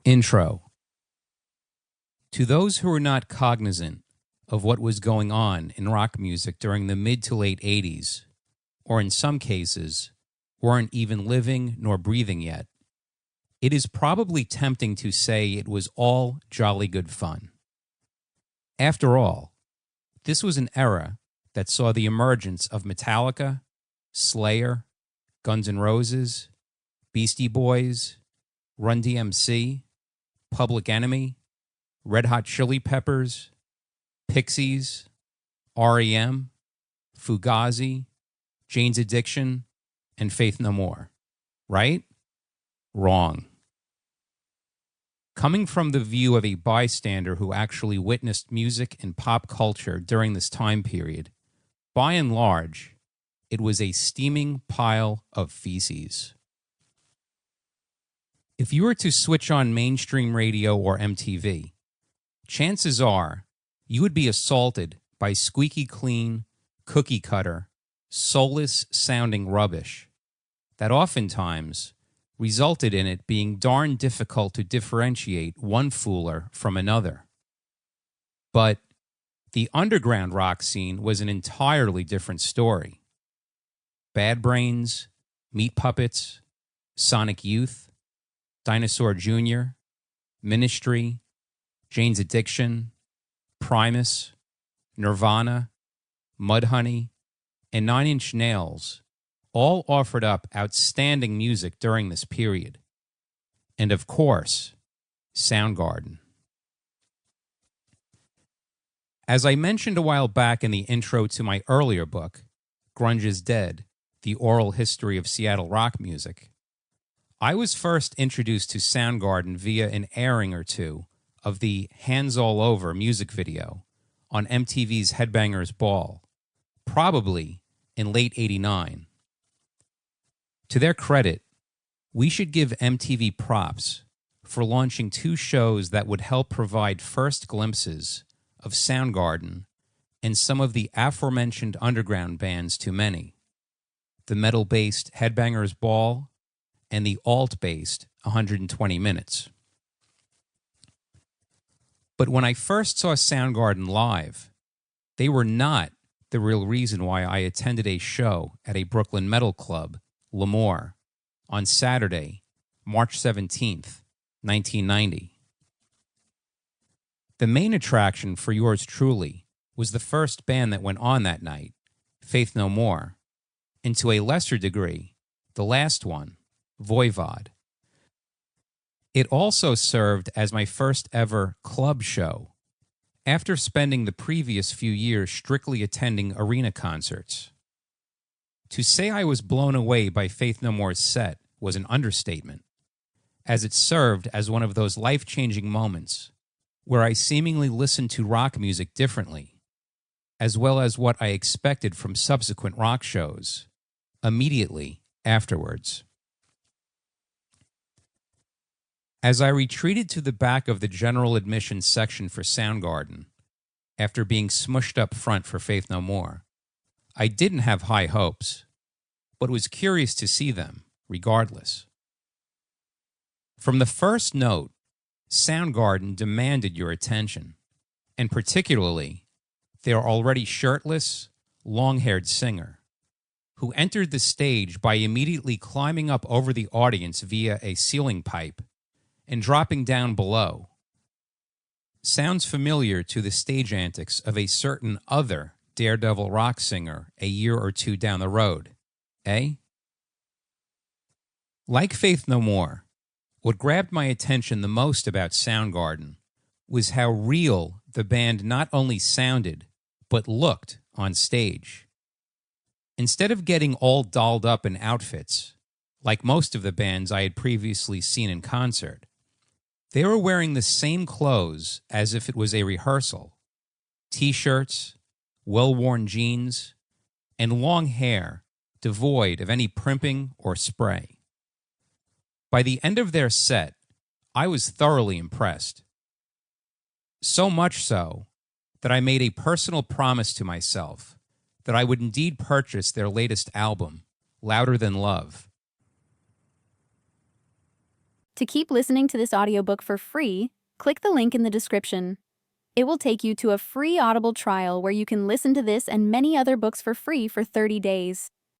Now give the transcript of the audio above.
Intro. To those who were not cognizant of what was going on in rock music during the mid to late 80s, or in some cases, weren't even living nor breathing yet, it is probably tempting to say it was all jolly good fun. After all, this was an era that saw the emergence of Metallica, Slayer, Guns N' Roses, Beastie Boys, Run DMC, Public Enemy, Red Hot Chili Peppers, Pixies, REM, Fugazi, Jane's Addiction, and Faith No More. Right? Wrong. Coming from the view of a bystander who actually witnessed music and pop culture during this time period, by and large, it was a steaming pile of feces. If you were to switch on mainstream radio or MTV, chances are you would be assaulted by squeaky clean, cookie cutter, soulless sounding rubbish that oftentimes resulted in it being darn difficult to differentiate one fooler from another. But the underground rock scene was an entirely different story. Bad Brains, Meat Puppets, Sonic Youth, Dinosaur Jr., Ministry, Jane's Addiction, Primus, Nirvana, Mudhoney, and Nine Inch Nails all offered up outstanding music during this period. And of course, Soundgarden. As I mentioned a while back in the intro to my earlier book, Grunge is Dead, The Oral History of Seattle Rock Music, I was first introduced to Soundgarden via an airing or two of the Hands All Over music video on MTV's Headbangers Ball, probably in late '89. To their credit, we should give MTV props for launching two shows that would help provide first glimpses of Soundgarden and some of the aforementioned underground bands to many: the metal-based Headbangers Ball and the alt-based 120 Minutes. But when I first saw Soundgarden live, they were not the real reason why I attended a show at a Brooklyn metal club, L'Amour, on Saturday, March 17th, 1990. The main attraction for yours truly was the first band that went on that night, Faith No More, and to a lesser degree, the last one, Voivod. It also served as my first ever club show, after spending the previous few years strictly attending arena concerts. To say I was blown away by Faith No More's set was an understatement, as it served as one of those life-changing moments where I seemingly listened to rock music differently, as well as what I expected from subsequent rock shows, immediately afterwards. As I retreated to the back of the general admissions section for Soundgarden, after being smushed up front for Faith No More, I didn't have high hopes, but was curious to see them, regardless. From the first note, Soundgarden demanded your attention, and particularly their already shirtless, long-haired singer, who entered the stage by immediately climbing up over the audience via a ceiling pipe and dropping down below. Sounds familiar to the stage antics of a certain other daredevil rock singer a year or two down the road, eh? Like Faith No More, what grabbed my attention the most about Soundgarden was how real the band not only sounded, but looked on stage. Instead of getting all dolled up in outfits, like most of the bands I had previously seen in concert, they were wearing the same clothes as if it was a rehearsal: t-shirts, well-worn jeans, and long hair devoid of any primping or spray. By the end of their set, I was thoroughly impressed. So much so that I made a personal promise to myself that I would indeed purchase their latest album, Louder Than Love. To keep listening to this audiobook for free, click the link in the description. It will take you to a free Audible trial where you can listen to this and many other books for free for 30 days.